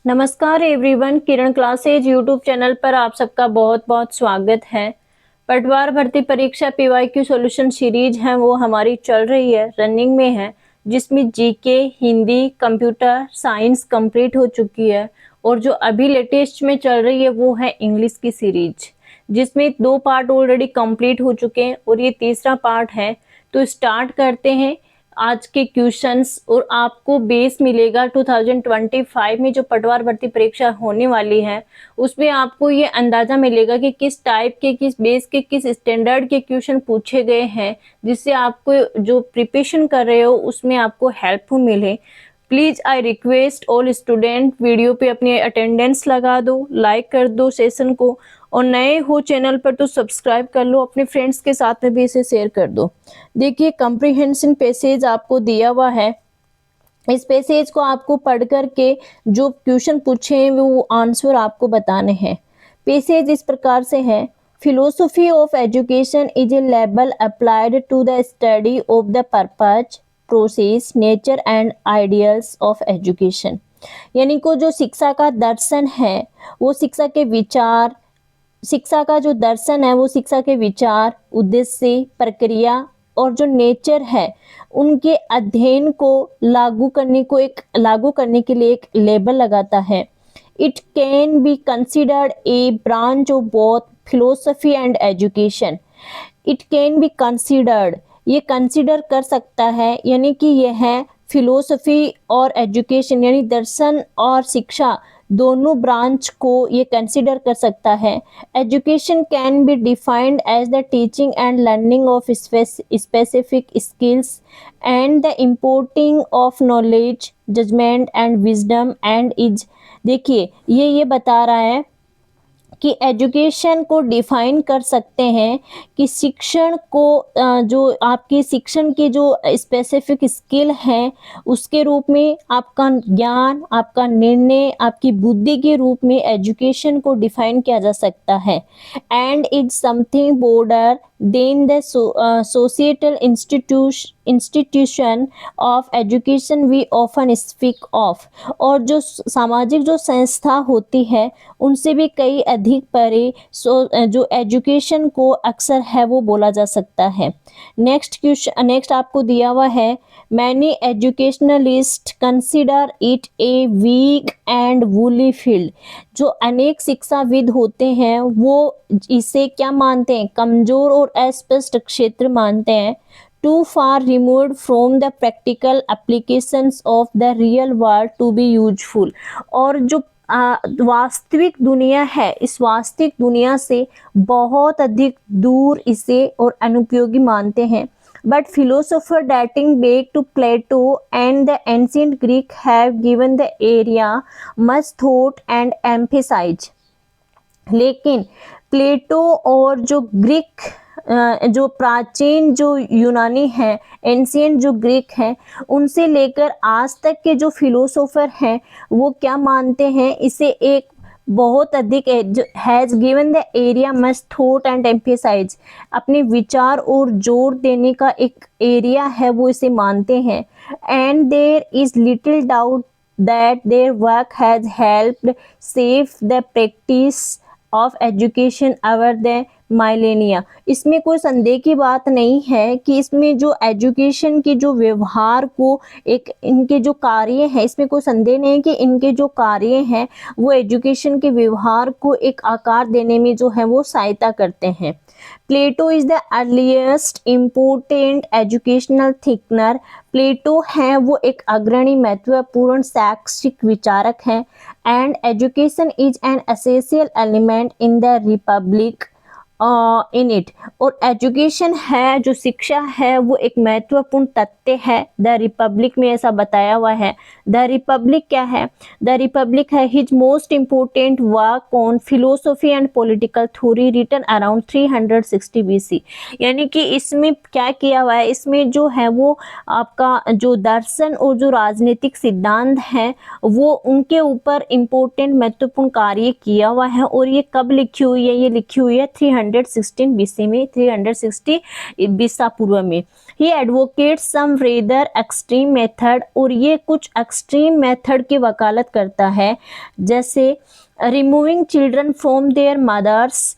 नमस्कार एवरीवन, किरण classes YouTube channel पर आप सबका बहुत बहुत स्वागत है। पटवार भर्ती परीक्षा पीवाईक्यू सॉल्यूशन सीरीज है वो हमारी चल रही है, रनिंग में है, जिसमें GK, Hindi, computer science complete हो चुकी है और जो अभी लेटेस्ट में चल रही है वो है इंग्लिश की सीरीज, जिसमें 2 पार्ट ऑलरेडी कंप्लीट हो चुके हैं और ये तीसरा पार्ट है। तो स्टार्ट करते हैं आज के क्वेश्चंस और आपको बेस मिलेगा 2025 में जो पटवार भर्ती परीक्षा होने वाली है उसमें आपको ये अंदाजा मिलेगा कि किस टाइप के, किस बेस के, किस स्टैंडर्ड के क्वेश्चन पूछे गए हैं, जिससे आपको जो प्रिपरेशन कर रहे हो उसमें आपको हेल्पफुल मिले। Please I request all student, video पे अपनी अटेंडेंस लगा दो, लाइक कर दो सेशन को, और नए हो चैनल पर तो सब्सक्राइब कर लो, अपने फ्रेंड्स के साथ में भी इसे शेयर कर दो। देखिए कंप्रीहेंशन पैसेज आपको दिया हुआ है, इस पैसेज को आपको पढ़ करके जो क्वेश्चन पूछे हैं वो आंसर आपको बताने हैं। पैसेज इस प्रकार से है, philosophy of education is a label applied to the study of the purpose, process, nature and ideals of education. यानी को जो शिक्षा का दर्शन है वो शिक्षा के विचार, शिक्षा का जो दर्शन है वो शिक्षा के विचार, उद्देश्य, प्रक्रिया और जो नेचर है उनके अध्ययन को लागू करने के लिए एक लेबल लगाता है। It can be considered a branch of both philosophy and education. It can be considered, ये कंसिडर कर सकता है, यानी कि यह है फिलोसफी और एजुकेशन यानी दर्शन और शिक्षा दोनों ब्रांच को ये कंसिडर कर सकता है। Education can be defined as the teaching and learning of specific skills and the importing of knowledge, judgement and wisdom and is. देखिए ये बता रहा है कि एजुकेशन को डिफाइन कर सकते हैं कि शिक्षण को जो आपकी शिक्षण की जो स्पेसिफिक स्किल है उसके रूप में आपका ज्ञान, आपका निर्णय, आपकी बुद्धि के रूप में एजुकेशन को डिफाइन किया जा सकता है। And is something broader than the societal institution of education we often speak of. और जो सामाजिक जो संस्था होती है उनसे भी कई अधिक परे जो एजुकेशन को अक्सर है वो बोला जा सकता है। नेक्स्ट आपको दिया हुआ है, many educationalist consider it a weak and woolly field. जो अनेक शिक्षाविद होते हैं वो इसे क्या मानते हैं, कमजोर और अस्पष्ट क्षेत्र मानते हैं। Too far removed from the practical applications of the real world to be useful. और जो वास्तविक दुनिया है, इस वास्तविक दुनिया से बहुत अधिक दूर इसे और अनुपयोगी मानते हैं। But philosopher dating back to Plato and the ancient Greek have given the area much thought and emphasis। लेकिन प्लेटो और जो ग्रीक जो प्राचीन जो यूनानी है, एंशियंट जो ग्रीक है, उनसे लेकर आज तक के जो फिलोसोफर हैं वो क्या मानते हैं, इसे एक बहुत अधिक has given the area must thought and emphasise, अपने विचार और जोर देने का एक एरिया है वो इसे मानते हैं। And there is little doubt that their work has helped save the practice of education over the millennia। इसमें कोई संदेह की बात नहीं है कि इसमें जो एजुकेशन की जो व्यवहार को एक इनके जो कार्य हैं, इसमें कोई संदेह नहीं है कि इनके जो कार्य हैं वो एजुकेशन के व्यवहार को एक आकार देने में जो है वो सहायता करते हैं। Plato is the earliest important educational thinker. Plato हैं वो एक अग्रणी महत्वपूर्ण शैक्षिक विचारक हैं। And education is an essential element in the Republic in it. और एजुकेशन है, जो शिक्षा है वो एक महत्वपूर्ण तथ्य है द रिपब्लिक में, ऐसा बताया हुआ है। द रिपब्लिक क्या है, द रिपब्लिक है his most important work on philosophy and political theory written around 360 BC। यानी कि इसमें क्या किया हुआ है, इसमें जो है वो आपका जो दर्शन और जो राजनीतिक सिद्धांत है वो उनके ऊपर इम्पोर्टेंट महत्वपूर्ण कार्य किया हुआ है। और ये कब लिखी हुई है, ये लिखी हुई है 316 BC में, 360 ईसा पूर्व में। ही एडवोकेट सम रेदर एक्सट्रीम मेथड, और ये कुछ एक्सट्रीम मेथड की वकालत करता है, जैसे removing children from their mothers,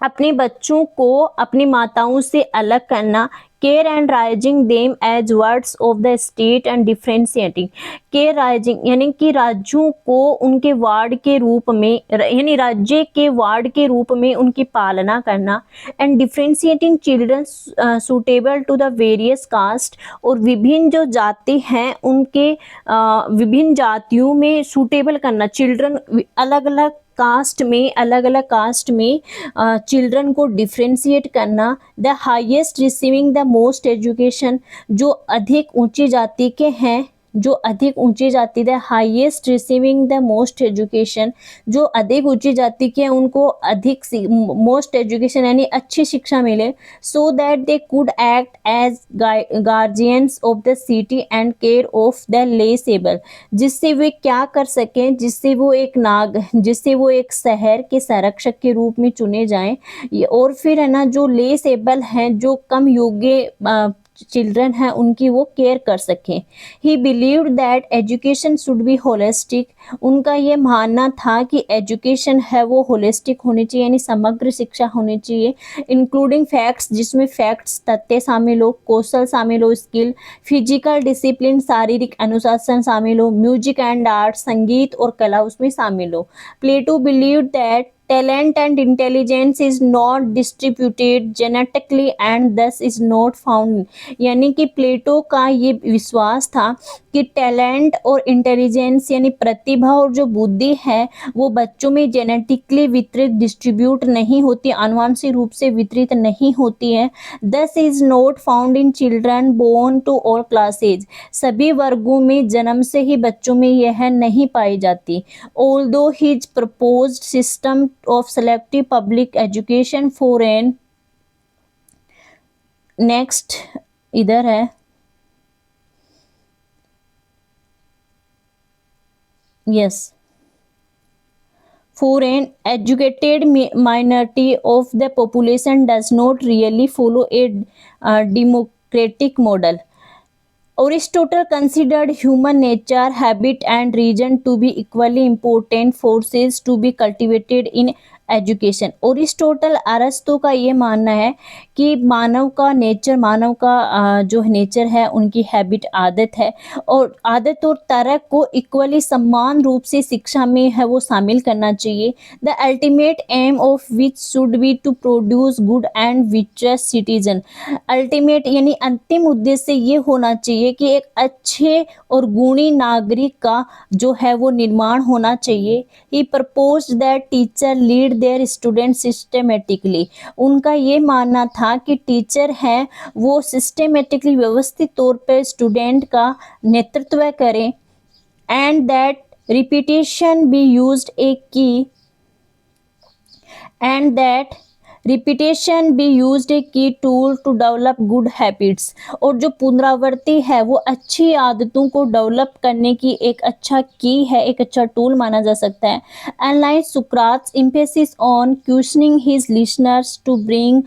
अपने बच्चों को अपनी माताओं से अलग करना, care and raising them as wards of the state and differentiating, care raising यानी कि राज्यों को उनके वार्ड के रूप में, यानी राज्य के वार्ड के रूप में उनकी पालना करना, and differentiating children suitable to the various caste, और विभिन्न जो जाति हैं उनके विभिन्न जातियों में सूटेबल करना, चिल्ड्रन अलग अलग कास्ट में, अलग अलग कास्ट में चिल्ड्रन को डिफ्रेंशिएट करना, the highest receiving the most education, जो अधिक ऊंची जाति के हैं, जो अधिक ऊंची जाति, the highest receiving the most education, जो अधिक ऊंची जाति के हैं उनको अधिक मोस्ट एजुकेशन यानी अच्छी शिक्षा मिले, so that they could act as guardians of the city and care of the less able, जिससे वे क्या कर सकें, जिससे वो एक शहर के संरक्षक के रूप में चुने जाएं, और फिर है ना जो लेस एबल हैं, जो कम योग्य चिल्ड्रन हैं, उनकी वो केयर कर सकें। ही believed that education should be holistic, उनका ये मानना था कि एजुकेशन है वो होलिस्टिक होनी चाहिए, यानी समग्र शिक्षा होनी चाहिए, इंक्लूडिंग फैक्ट्स, जिसमें फैक्ट्स तथ्य शामिल हो, कौशल शामिल हो, स्किल, फिजिकल डिसिप्लिन शारीरिक अनुशासन शामिल हो, म्यूजिक एंड आर्ट संगीत और कला उसमें शामिल हो। Plato believed that talent and intelligence is not distributed genetically and thus is not found, यानी कि प्लेटो का ये विश्वास था कि टैलेंट और इंटेलिजेंस यानी प्रतिभा और जो बुद्धि है वो बच्चों में जेनेटिकली वितरित डिस्ट्रीब्यूट नहीं होती, आनुवंशिक रूप से वितरित नहीं होती है। This is not found in children born to all classes, सभी वर्गों में जन्म से ही बच्चों में यह नहीं पाई जाती। Although his proposed system of selective public education for an next इधर है yes for an educated minority of the population does not really follow a democratic model. Aristotle considered human nature, habit and reason to be equally important forces to be cultivated in education. Aristotle अरस्तु का ये मानना है कि मानव का nature, मानव का जो nature है, उनकी हैबिट आदत है, और आदत और तर्क को इक्वली समान रूप से शिक्षा में है वो शामिल करना चाहिए। The ultimate aim of which should be to produce good and विचस सिटीजन, अल्टीमेट यानी अंतिम उद्देश्य ये होना चाहिए कि एक अच्छे और गुणी नागरिक का जो है वो निर्माण होना चाहिए। He proposed that teacher lead their student systematically, उनका ये मानना था कि टीचर हैं वो सिस्टमेटिकली व्यवस्थित तौर पर स्टूडेंट का नेतृत्व करें, and that repetition be used a key and that repetition be used a key tool to develop good habits, और जो पुनरावृत्ति है वो अच्छी आदतों को डेवलप करने की एक अच्छा की है, एक अच्छा टूल माना जा सकता है। Unlike Socrates emphasis on questioning his listeners to bring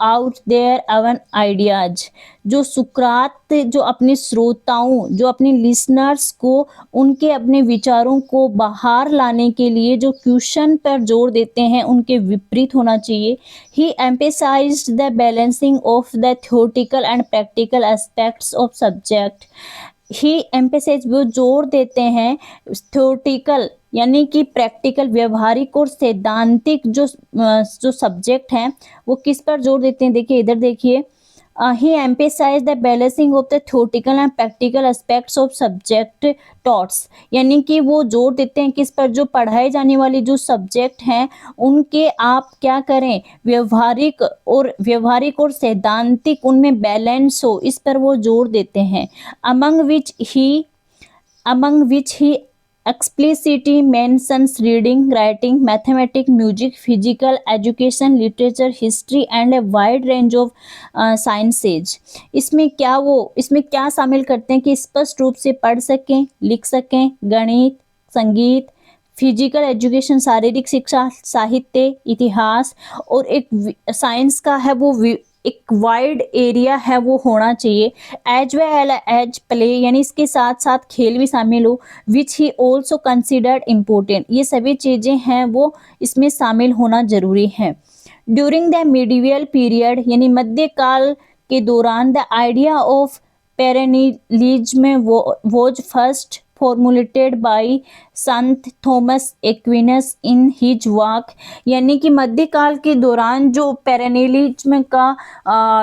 out their own ideas, जो सुकरात जो अपने श्रोताओं, जो अपने लिसनर्स को उनके अपने विचारों को बाहर लाने के लिए जो क्वेश्चन पर जोर देते हैं उनके विपरीत होना चाहिए। He emphasized the balancing of the theoretical and practical aspects of subject. He emphasize वो जोर देते हैं थ्योरेटिकल यानी कि प्रैक्टिकल व्यवहारिक और सैद्धांतिक जो सब्जेक्ट हैं वो किस पर जोर देते हैं, देखिए इधर देखिए। He emphasize the balancing of the theoretical and practical aspects of subject taught, यानी कि वो जोर देते हैं किस पर, जो पढ़ाए जाने वाली जो सब्जेक्ट हैं उनके आप क्या करें, व्यवहारिक और सैद्धांतिक उनमें बैलेंस हो, इस पर वो जोर देते हैं। Among which he explicitly mentions reading, writing, mathematics, music, physical education, literature, history and a wide range of sciences। इसमें क्या शामिल करते हैं कि स्पष्ट रूप से पढ़ सकें, लिख सकें, गणित, संगीत, फिजिकल एजुकेशन शारीरिक शिक्षा, साहित्य, इतिहास, और एक साइंस का है वो एक वाइड एरिया है वो होना चाहिए, एज वेल एज प्ले यानी इसके साथ साथ खेल भी शामिल हो, विच ही ऑल्सो कंसिडर्ड इम्पोर्टेंट, ये सभी चीज़ें हैं वो इसमें शामिल होना जरूरी है। ड्यूरिंग द मिडिवल पीरियड यानी मध्यकाल के दौरान the idea of perennialism was first formulated by संत Thomas Aquinas in his work, यानी कि मध्यकाल के दौरान जो पेरेनिलिज्म का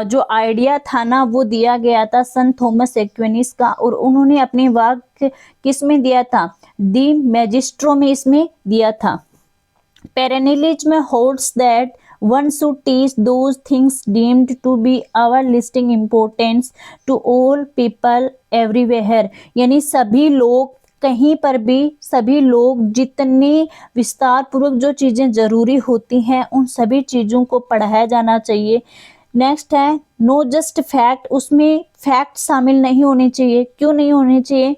जो आइडिया था ना वो दिया गया था संत थॉमस एक्विनिस का, और उन्होंने अपने वर्क किस में दिया था, दी मैजिस्ट्रो में इसमें दिया था। पेरेनिलिज्म holds that one should teach those things deemed to be our listing importance to all people everywhere, यानी सभी लोग कहीं पर भी, सभी लोग जितने विस्तार पूर्वक जो चीज़ें ज़रूरी होती हैं उन सभी चीज़ों को पढ़ाया जाना चाहिए। नेक्स्ट है नो जस्ट फैक्ट, उसमें फैक्ट शामिल नहीं होने चाहिए। क्यों नहीं होने चाहिए,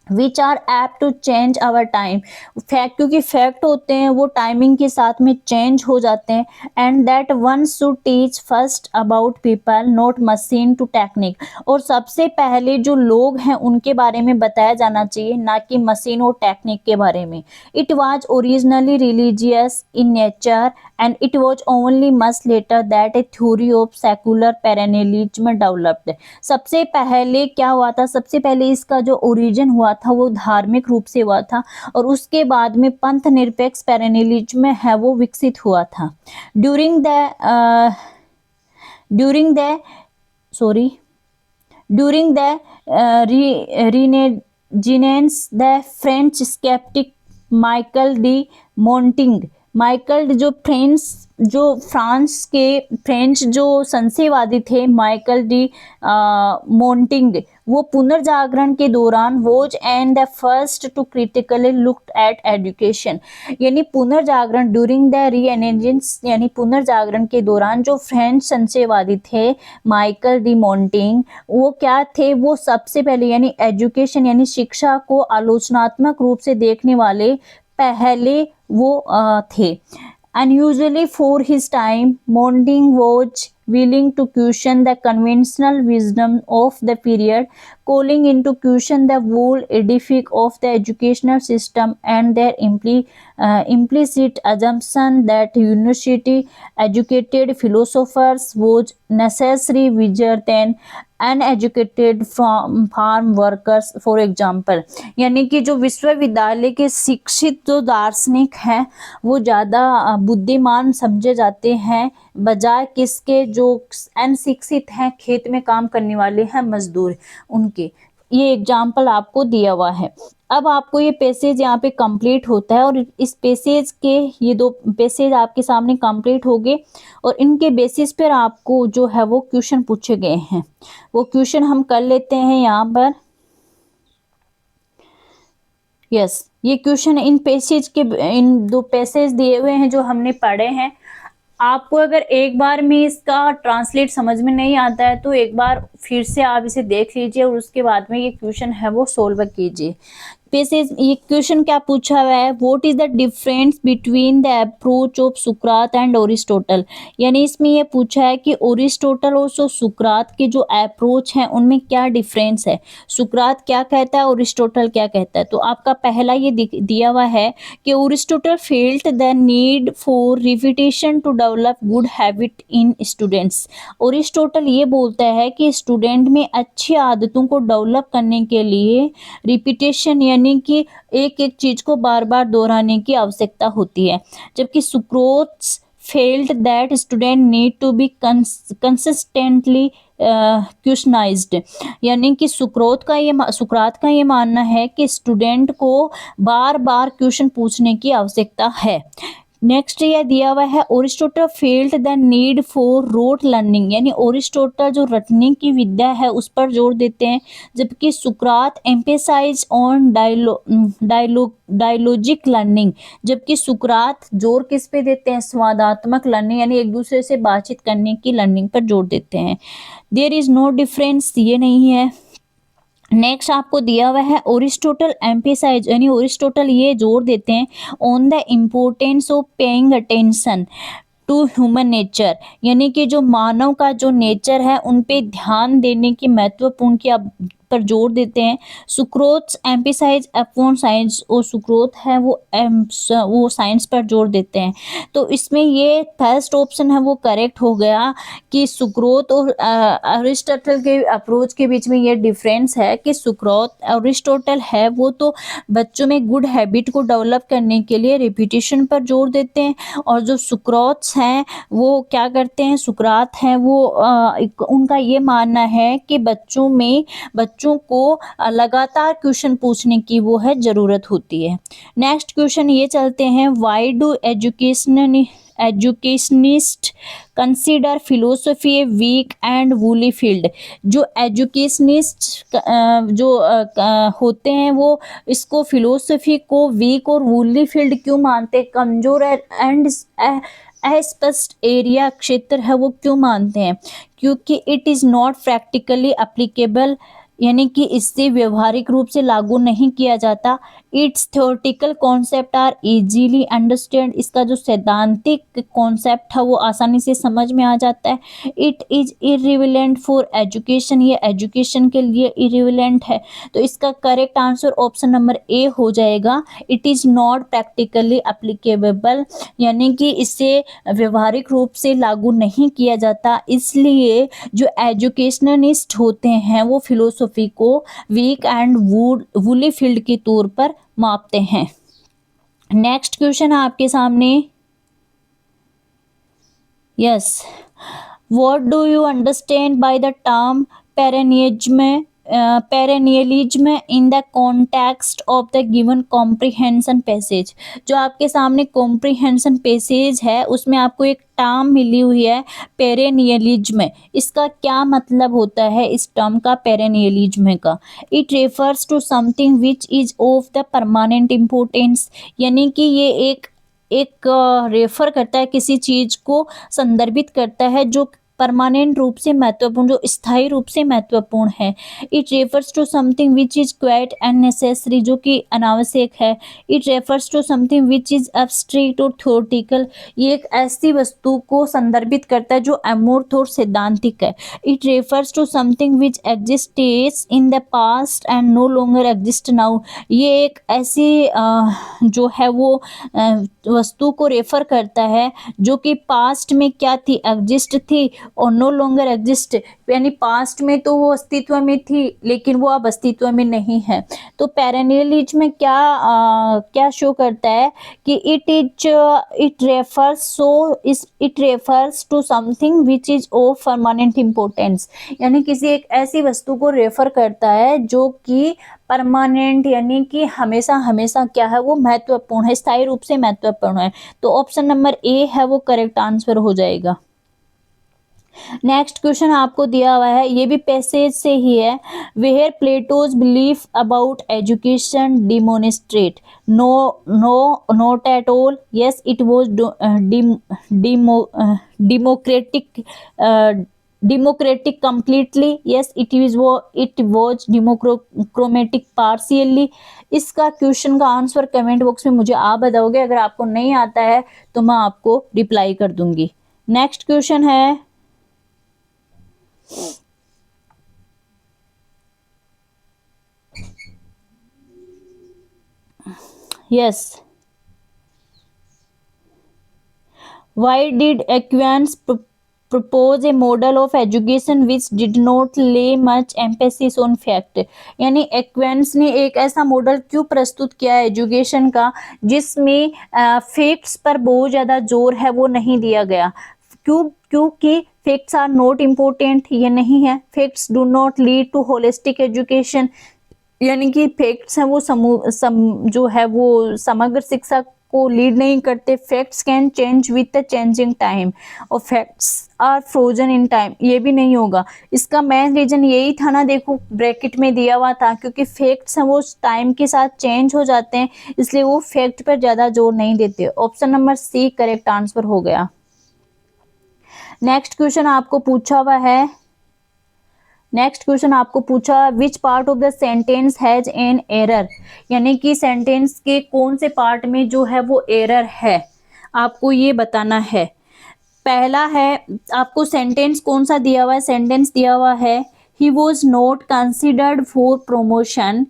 which are apt to change our time, fact क्योंकि फैक्ट होते हैं वो टाइमिंग के साथ में चेंज हो जाते हैं। And that one should teach first about people not machine to technique, और सबसे पहले जो लोग हैं उनके बारे में बताया जाना चाहिए, ना कि मशीन और टेक्निक के बारे में। It was originally religious in nature and it was only much later that a theory of secular perennialism developed, सबसे पहले क्या हुआ था, सबसे पहले इसका जो ओरिजिन हुआ था वो धार्मिक रूप से हुआ था, और उसके बाद में पंथ निरपेक्ष पेरेनिलिज्म है वो विकसित हुआ था। During the Renaissance the French skeptic Michael de Montaigne, Michael जो फ्रेंच जो संशयवादी थे माइकल डी मोंटिंग, वो पुनर्जागरण के दौरान was and the first to critically looked at education, यानी पुनर्जागरण ड्यूरिंग द रीएनेजेंस यानी पुनर्जागरण के दौरान जो फ्रेंच संशयवादी थे माइकल डी मोंटिंग, वो क्या थे, वो सबसे पहले यानी एजुकेशन यानी शिक्षा को आलोचनात्मक रूप से देखने वाले पहले वो थे। Unusually for his time, Montaigne was willing to question the conventional wisdom of the period, calling into question the whole edifice of the educational system and their implicit assumption that university educated philosophers was necessary wiser than uneducated farm workers for example, यानी कि जो विश्वविद्यालय के शिक्षित जो दार्शनिक हैं वो ज़्यादा बुद्धिमान समझे जाते हैं बजाय किसके, जो अनशिक्षित हैं खेत में काम करने वाले हैं मजदूर उनके। ये एग्जाम्पल आपको दिया हुआ है। अब आपको ये पैसेज यहाँ पे कंप्लीट होता है, और इस पैसेज के ये 2 पैसेज आपके सामने कंप्लीट हो गए, और इनके बेसिस पर आपको जो है वो क्वेश्चन पूछे गए हैं, वो क्वेश्चन हम कर लेते हैं यहाँ पर। यस, ये क्वेश्चन इन 2 पैसेज दिए हुए हैं जो हमने पढ़े हैं। आपको अगर एक बार में इसका ट्रांसलेट समझ में नहीं आता है तो एक बार फिर से आप इसे देख लीजिए और उसके बाद में ये क्वेश्चन है वो सोल्व कीजिए। पैसेज ये क्वेश्चन क्या पूछा हुआ है, what is the difference between the approach of Sukrat and ओरिस्टोटल, यानी इसमें ये पूछा है कि ओरिस्टोटल और सुकरात के जो अप्रोच हैं उनमें क्या डिफरेंस है, सुकरात क्या कहता है, ओरिस्टोटल क्या कहता है। तो आपका पहला ये दिया हुआ है कि Aristotle felt the need for repetition to develop good habit in students, Aristotle ये बोलता है कि स्टूडेंट में अच्छी आदतों को डेवलप करने के लिए रिपीटेशन यानी कि एक एक चीज को बार बार दोहराने की आवश्यकता होती है, जबकि Socrates felt that student need to be consistently questionized, यानी कि सुकरात का ये मानना है कि स्टूडेंट को बार बार क्वेश्चन पूछने की आवश्यकता है। नेक्स्ट यह दिया हुआ है Aristotle felt the need for rote learning, यानी ओरिस्टोटल जो रटने की विद्या है उस पर जोर देते हैं, जबकि सुकरात एम्फेसाइज ऑन डायलॉजिक लर्निंग, जबकि सुकरात जोर किस पे देते हैं, संवादात्मक लर्निंग यानी एक दूसरे से बातचीत करने की लर्निंग पर जोर देते हैं। देयर इज नो डिफरेंस, ये नहीं है। नेक्स्ट आपको दिया हुआ है ओरिस्टोटल एम्फेसाइज, यानी ओरिस्टोटल ये जोर देते हैं on the importance of paying attention, to human nature, यानी कि जो मानव का जो नेचर है उन पे ध्यान देने की महत्वपूर्ण की पर जोर देते हैं। सुक्रोज एम्फसाइज अपॉन साइंस, और सुक्रोत है वो साइंस पर जोर देते हैं। तो इसमें ये फर्स्ट ऑप्शन है वो करेक्ट हो गया कि सुक्रोत और अरिस्टोटल के अप्रोच के बीच में ये डिफरेंस है कि सुक्रोत अरिस्टोटल है वो तो बच्चों में गुड हैबिट को डेवलप करने के लिए रिपीटिशन पर जोर देते हैं, और जो सुक्रोत्स हैं वो क्या करते हैं, सुकरात हैं वो उनका ये मानना है कि बच्चों को लगातार क्वेश्चन पूछने की वो है ज़रूरत होती है। नेक्स्ट क्वेश्चन ये चलते हैं, why do educationist consider philosophy a weak and woolly field. जो एजुकेशनिस्ट होते हैं वो इसको फिलोसफी को वीक और वूली फील्ड क्यों मानते हैं, कमजोर एंड अस्पष्ट एरिया क्षेत्र है वो क्यों मानते हैं, क्योंकि it is not practically applicable, यानी कि इससे व्यवहारिक रूप से लागू नहीं किया जाता। It's theoretical concept are easily understand, इसका जो सैद्धांतिक कॉन्सेप्ट है वो आसानी से समझ में आ जाता है। इट इज़ इर्रिलेवेंट फॉर एजुकेशन, ये एजुकेशन के लिए इर्रिलेवेंट है। तो इसका correct answer option number A हो जाएगा, it is not practically applicable, यानी कि इसे व्यवहारिक रूप से लागू नहीं किया जाता। इसलिए जो एजुकेशनिस्ट होते हैं वो फिलोसफी को वीक एंड वूली फील्ड के तौर पर मापते हैं। नेक्स्ट क्वेश्चन आपके सामने, yes, what do you understand by the term perennialism in the context of the given comprehension passage. जो आपके सामने कॉम्प्रिहेंशन पैसेज है उसमें आपको एक टर्म मिली हुई है पेरेनियलिज्म, इसका क्या मतलब होता है इस टर्म का, पेरेनियलिज्म का? It refers to something which is of the permanent importance, यानी कि ये एक रेफर करता है, किसी चीज को संदर्भित करता है जो परमानेंट रूप से महत्वपूर्ण, जो स्थायी रूप से महत्वपूर्ण है। It refers to something which is quite unnecessary, जो कि अनावश्यक है। It refers to something which is abstract और थ्योरेटिकल, ये एक ऐसी वस्तु को संदर्भित करता है जो अमूर्त और सैद्धांतिक है। It refers to something which existed in the past and no longer exist now, ये एक ऐसी जो है वो वस्तु को रेफर करता है जो कि पास्ट में क्या थी, एग्जिस्ट थी, और नो लॉन्गर एग्जिस्ट, यानी पास्ट में तो वो अस्तित्व में थी लेकिन वो अब अस्तित्व में नहीं है। तो पेरेनियलिज्म में क्या शो करता है कि it refers to something which is of permanent importance, यानी किसी एक ऐसी वस्तु को रेफर करता है जो कि परमानेंट, यानी कि हमेशा हमेशा क्या है वो महत्वपूर्ण है, स्थायी रूप से महत्वपूर्ण है। तो ऑप्शन नंबर ए है वो करेक्ट आंसर हो जाएगा। नेक्स्ट क्वेश्चन आपको दिया हुआ है, ये भी पैसेज से ही है, where Plato's belief about education demonstrate, not at all, yes it was democratic completely, yes it was democratic partially। इसका क्वेश्चन का आंसर कमेंट बॉक्स में मुझे आप बताओगे, अगर आपको नहीं आता है तो मैं आपको रिप्लाई कर दूंगी। नेक्स्ट क्वेश्चन है, yes, why did Aquinas propose a model of education which did not lay much emphasis on fact, यानी एक्विनास ने एक ऐसा मॉडल क्यों प्रस्तुत किया एजुकेशन का जिसमें फैक्ट्स पर बहुत ज़्यादा जोर है वो नहीं दिया गया। क्योंकि फैक्ट्स आर नॉट इम्पोर्टेंट, ये नहीं है। Facts do not lead to holistic education, यानी कि फैक्ट्स हैं वो जो है वो समग्र शिक्षा को लीड नहीं करते। Facts can change with the changing time, और facts are frozen in time, ये भी नहीं होगा। इसका मेन रीजन यही था ना, देखो ब्रैकेट में दिया हुआ था, क्योंकि फैक्ट्स हैं वो टाइम के साथ चेंज हो जाते हैं, इसलिए वो फैक्ट पर ज़्यादा जोर नहीं देते। Option number C correct answer हो गया। नेक्स्ट क्वेश्चन आपको पूछा हुआ है, which part of the sentence has an error, यानी कि सेंटेंस के कौन से पार्ट में जो है वो एरर है, आपको ये बताना है। पहला है आपको सेंटेंस कौन सा दिया हुआ है, सेंटेंस दिया हुआ है he was not considered for promotion,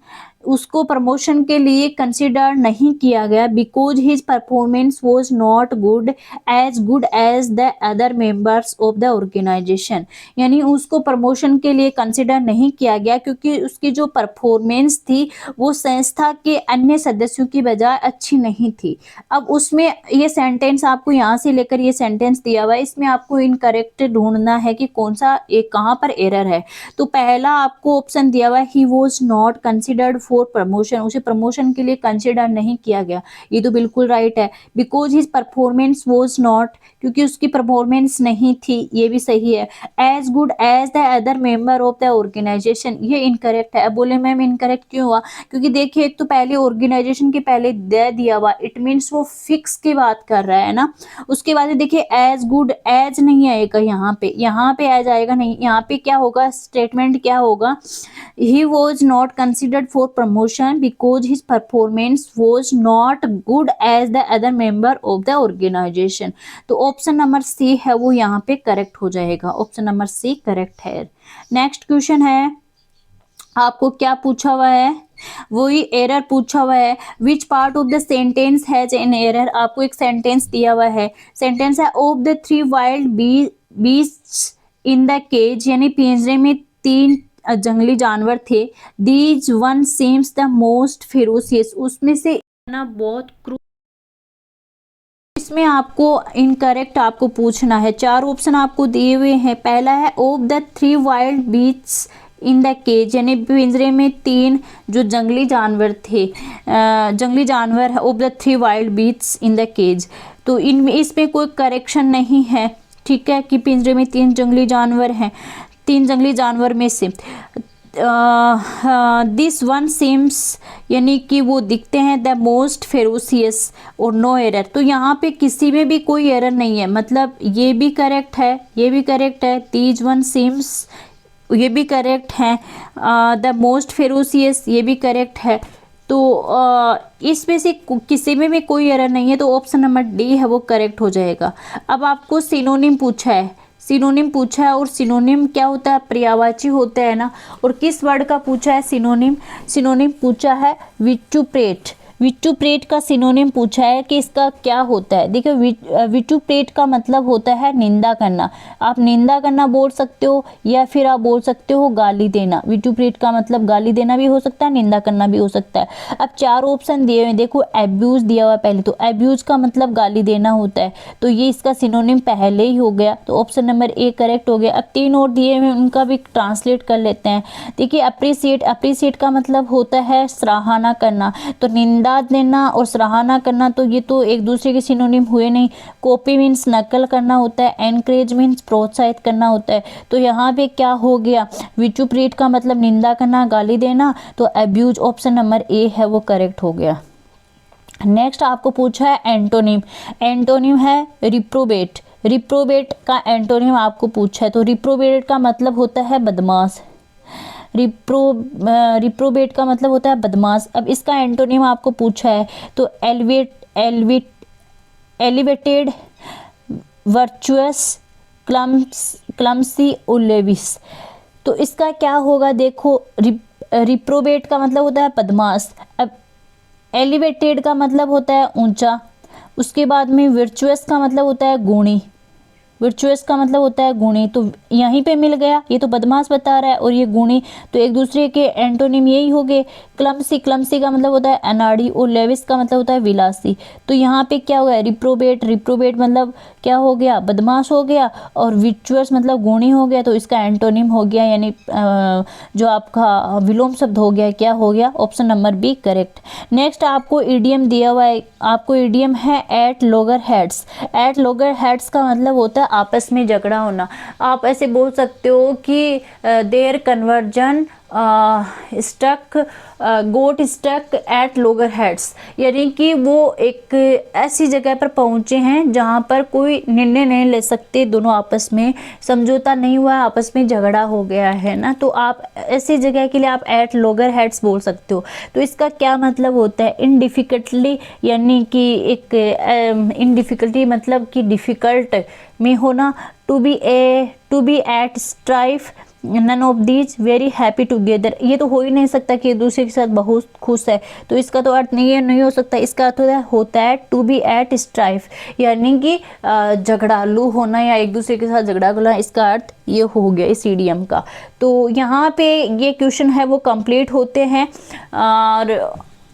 उसको प्रमोशन के लिए कंसिडर नहीं किया गया because his performance was not good as the other members of the organisation, यानी उसको प्रमोशन के लिए कंसिडर नहीं किया गया क्योंकि उसकी जो परफॉर्मेंस थी वो संस्था के अन्य सदस्यों की बजाय अच्छी नहीं थी। अब उसमें ये सेंटेंस आपको यहाँ से लेकर ये सेंटेंस दिया हुआ है, इसमें आपको इनकरेक्ट ढूंढना है कि कौन सा एक कहाँ पर एरर है। तो पहला आपको ऑप्शन दिया हुआ है he was not considered for promotion, उसे प्रमोशन के लिए कंसिडर नहीं किया गया, ये तो बिल्कुल राइट है। Because his performance was not, क्योंकि उसकी परफॉर्मेंस नहीं थी, ये भी सही है। As good as the other member of the organisation, ये इनकरेक्ट है। अब बोले मैम इनकरेक्ट क्यों हुआ, क्योंकि देखिए एक तो पहले ऑर्गेनाइजेशन के पहले दे दिया हुआ, इट मीन्स वो फिक्स की बात कर रहा है ना। उसके बाद देखिए एज गुड, एज नहीं आएगा यहाँ पे एज आएगा नहीं, यहाँ पे क्या होगा, स्टेटमेंट क्या होगा, he was not considered for promotion because his performance was not good as the other member of the organisation. तो ऑप्शन नंबर सी है वो यहाँ पे करेक्ट हो जाएगा, ऑप्शन नंबर सी करेक्ट है। नेक्स्ट क्वेश्चन है, आपको क्या पूछा हुआ है, वही एरर पूछा हुआ है। Which part of the sentence has an error, आपको एक सेंटेंस दिया हुआ है, सेंटेंस है of the 3 wild beasts in the cage, यानी पिंजरे में 3 जंगली जानवर थे। These one seems the most ferocious, उसमें से ना बहुत क्रूर, इसमें आपको इनकरेक्ट आपको पूछना है। 4 ऑप्शन आपको दिए हुए हैं। पहला है of the 3 wild beasts in the cage, यानी पिंजरे में 3 जो जंगली जानवर थे, जंगली जानवर है of the 3 wild beasts in the cage. तो इसमें कोई करेक्शन नहीं है, ठीक है, कि पिंजरे में 3 जंगली जानवर हैं, 3 जंगली जानवर में से दिस वन सीम्स, यानी कि वो दिखते हैं द मोस्ट फेरोसियस और नो एरर। तो यहाँ पे किसी में भी कोई एरर नहीं है, मतलब ये भी करेक्ट है, ये भी करेक्ट है, दीज वन सीम्स ये भी करेक्ट है, द मोस्ट फेरोसियस ये भी करेक्ट है। तो इसमें से किसी में भी कोई एरर नहीं है, तो ऑप्शन नंबर डी है वो करेक्ट हो जाएगा। अब आपको सिनोनिम पूछा है, सिनोनिम पूछा है, और सिनोनिम क्या होता है, पर्यायवाची होता है ना। और किस वर्ड का पूछा है सिनोनिम, सिनोनिम पूछा है विट्रुप्रेट, विट्रुप्रेट का सिनोनिम पूछा है कि इसका क्या होता है। देखिए विट्रुप्रेट का मतलब होता है निंदा करना, आप निंदा करना बोल सकते हो या फिर आप बोल सकते हो गाली देना। विट्रुप्रेट का मतलब गाली देना भी हो सकता है, निंदा करना भी हो सकता है। अब 4 ऑप्शन दिए हुए हैं, देखो एब्यूज दिया हुआ है पहले, तो एब्यूज का मतलब गाली देना होता है, तो ये इसका सिनोनिम पहले ही हो गया, तो ऑप्शन नंबर ए करेक्ट हो गया। अब 3 और दिए हुए उनका भी ट्रांसलेट कर लेते हैं। देखिए अप्रिसिएट, अप्रिसिएट का मतलब होता है सराहना करना, तो निंदा देना और सराहना करना तो ये तो एक दूसरे के सिनोनिम हुए नहीं। कॉपी मीन्स नकल करना होता है, एनकरेज मीन्स प्रोत्साहित करना होता है। तो यहाँ पे क्या हो गया, विट्रुप्रेट का मतलब निंदा करना, गाली देना, तो अब्यूज ऑप्शन नंबर ए है वो करेक्ट हो गया। नेक्स्ट आपको पूछा है एंटोनिम, एंटोनिम है रिप्रोबेट, रिप्रोबेट का एंटोनिम आपको पूछा है, तो रिप्रोबेट का मतलब होता है बदमाश, रिप्रोबेट का मतलब होता है बदमाश। अब इसका एंटोनिम आपको पूछा है, तो एलिवेटेड, वर्चुअस, क्लम्सी, ओलेविस। तो इसका क्या होगा, देखो रिप्रोबेट का मतलब होता है बदमाश, अब एलिवेटेड का मतलब होता है ऊंचा, उसके बाद में वर्चुअस का मतलब होता है गुणी, वर्चुअस का मतलब होता है गुणी, तो यहीं पे मिल गया, ये तो बदमाश बता रहा है और ये गुणी, तो एक दूसरे के एंटोनिम यही हो गए। क्लम्सी, क्लम्सी का मतलब होता है अनाड़ी, और लेविस का मतलब होता है विलासी। तो यहाँ पे क्या हुआ है, रिप्रोबेट, रिप्रोबेट मतलब क्या हो गया, बदमाश हो गया, और विर्चुअस मतलब गुणी हो गया, तो इसका एंटोनिम हो गया, यानी जो आपका विलोम शब्द हो गया, क्या हो गया, option number B correct. Next आपको ईडियम दिया हुआ है, आपको ईडियम है at loggerheads, at loggerheads का मतलब होता है आपस में झगड़ा होना। आप ऐसे बोल सकते हो कि their conversion stuck got stuck at loggerheads, यानी कि वो एक ऐसी जगह पर पहुंचे हैं जहां पर कोई निर्णय नहीं ले सकते, दोनों आपस में समझौता नहीं हुआ, आपस में झगड़ा हो गया है ना। तो आप ऐसी जगह के लिए आप एट लोगर हेड्स बोल सकते हो। तो इसका क्या मतलब होता है, इन डिफ़िकल्टली, यानी कि एक इन डिफ़िकल्टी मतलब कि डिफ़िकल्ट में होना, to be at strife, none of these very happy together, ये तो हो ही नहीं सकता कि एक दूसरे के साथ बहुत खुश है, तो इसका तो अर्थ नहीं हो सकता। इसका अर्थ होता है टू बी एट स्ट्राइफ, यानी कि झगड़ालू होना या एक दूसरे के साथ झगड़ा करना, इसका अर्थ ये हो गया इस ईडियम का। तो यहाँ पे ये क्वेश्चन है वो कंप्लीट होते हैं, और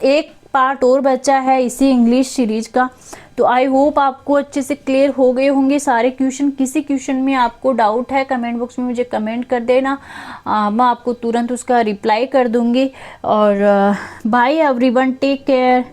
एक पार्ट और बचा है इसी इंग्लिश सीरीज का। तो आई होप आपको अच्छे से क्लियर हो गए होंगे सारे क्वेश्चन। किसी क्वेश्चन में आपको डाउट है कमेंट बॉक्स में मुझे कमेंट कर देना, मैं आपको तुरंत उसका रिप्लाई कर दूंगी। और बाय एवरीवन, टेक केयर।